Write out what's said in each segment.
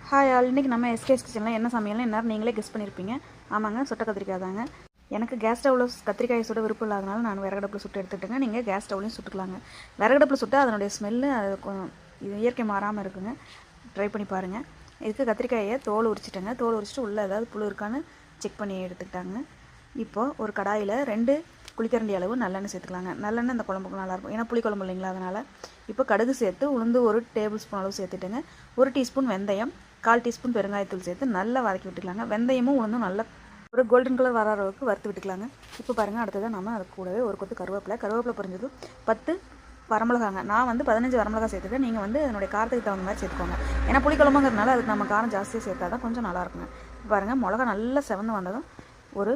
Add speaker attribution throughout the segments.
Speaker 1: Hi all, இன்றைக்கி நம்ம SKS கிச்சனில் என்ன சமையல்னு எந்நேரம் நீங்களே கெஸ் பண்ணியிருப்பீங்க. ஆமாங்க, சுட்ட கத்திரிக்காய் தாங்க. எனக்கு கேஸ் ஸ்டவ்வில் கத்திரிக்காயை சுட விருப்பம் இல்லாதனால நான் விறகடுப்பில் சுட்டு எடுத்துகிட்டேங்க. நீங்கள் கேஸ் ஸ்டவ்லையும் சுட்டுக்கலாங்க. விறகடுப்பில் சுட்டு அதனுடைய ஸ்மெல்லு இது இயற்கை மாறாமல் இருக்குங்க. ட்ரை பண்ணி பாருங்கள். இதுக்கு கத்திரிக்காயை தோல் உரிச்சிட்டேங்க. தோல் உரிச்சிட்டு உள்ளே ஏதாவது புழு இருக்கான்னு செக் பண்ணி எடுத்துக்கிட்டாங்க. இப்போது ஒரு கடாயில் 2 குழிக்கரண்டி அளவு நல்லெண்ணெய் சேர்த்துக்கலாங்க. நல்லெண்ணெய் இந்த குழம்புக்கு நல்லாயிருக்கும், ஏன்னா புளிக்குழம்பு இல்லைங்களா, அதனால். இப்போ கடுகு சேர்த்து உளுந்து 1 டேபிள் ஸ்பூன் அளவு சேர்த்துட்டுங்க. 1 டீஸ்பூன் வெந்தயம், 1/4 டீஸ்பூன் பெருங்காயத்தூள் சேர்த்து நல்லா வதக்கி விட்டுக்கலாங்க. வெந்தயமும் உளுந்தும் நல்லா ஒரு கோல்டன் கலர் வர அளவுக்கு வறுத்து விட்டுக்கலாங்க. இப்போ பாருங்கள், அடுத்ததான் நம்ம அது கூடவே ஒரு கொத்து கருவேப்பிலை பொரிஞ்சதும் 10 வரமிளகாங்க. நான் 15 வரமிளகா சேர்த்துட்டேன். நீங்கள் அதனுடைய காரத்துக்கு தகுந்த மாதிரி சேர்த்துக்கோங்க. ஏன்னா புளிக்குழம்புங்கிறதுனால அதுக்கு நம்ம காரம் ஜாஸ்தியாக சேர்த்தா தான் கொஞ்சம் நல்லாயிருக்குங்க. இப்போ பாருங்கள், மிளகா நல்லா செவந்து வந்ததும் ஒரு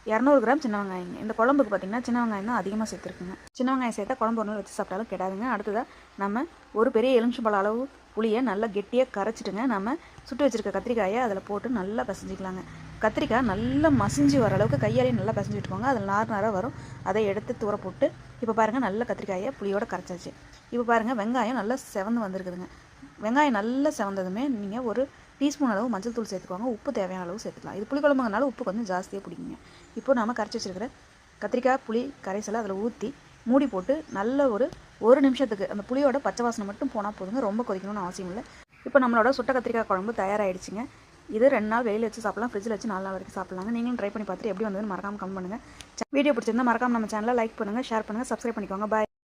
Speaker 1: 200 கிராம் சின்ன வெங்காயங்க. இந்த குழம்புக்கு பார்த்திங்கன்னா சின்ன வெங்காயம் தான் அதிகமாக சேர்த்துருக்குங்க. சின்ன வெங்காயம் சேர்த்தா குழம்பு ஒரு நாள் வச்சு சாப்பிட்டாலும் கெடாதுங்க. அடுத்ததாக நம்ம ஒரு பெரிய எலுமிச்சம்பழம் அளவு புளியை நல்லா கெட்டியாக கரைச்சிட்டுங்க, நம்ம சுட்டு வச்சுருக்க கத்திரிக்காயை அதில் போட்டு நல்லா பிசைஞ்சிக்கலாங்க. கத்திரிக்காய் நல்லா மசிஞ்சு வர அளவுக்கு கையாலேயே நல்லா பிசைஞ்சு விட்டுக்கோங்க. அதில் நார் வரும், அதை எடுத்து தூர போட்டு இப்போ பாருங்கள், நல்ல கத்திரிக்காயை புளியோடு கரைச்சாச்சு. இப்போ பாருங்கள், வெங்காயம் நல்லா செவந்து வந்திருக்குதுங்க. வெங்காயம் நல்லா செவந்ததுமே நீங்கள் ஒரு டீஸ்பூன் அளவு மஞ்சள் தூள் சேர்த்துக்கோங்க. உப்பு தேவையான அளவு சேர்த்துக்கலாம். இது புளிக்குழம்புங்கனால உப்பு கொஞ்சம் ஜாஸ்தியாக பிடிக்குங்க. இப்போ நம்ம கரைச்சி வச்சுருக்கிற கத்திரிக்காய் புளி கரைசலை அதில் ஊற்றி மூடி போட்டு நல்ல ஒரு நிமிஷத்துக்கு அந்த புளியோட பச்சை வாசனை மட்டும் போனால் போதுங்க. ரொம்ப கொதிக்கணும்னு அவசியம் இல்லை. இப்போ நம்மளோட சுட்ட கத்திரிக்காய் குழம்பு தயாராகிடுச்சிங்க. இது 2 நாள் வெளியில் வச்சு சாப்பிடலாம், ஃப்ரிட்ஜில் வச்சு 4 நாள் வரைக்கும் சாப்பிட்லாங்க. நீங்களும் ட்ரை பண்ணி பார்த்துட்டு எப்படி வந்ததுன்னு மறக்காமல் கமெண்ட் பண்ணுங்கள். வீடியோ பிடிச்சிருந்தா மறக்காமல் நம்ம சேனலை லைக் பண்ணுங்கள், ஷேர் பண்ணுங்கள், சப்ஸ்கிரைப் பண்ணிக்கோங்க. பாய்.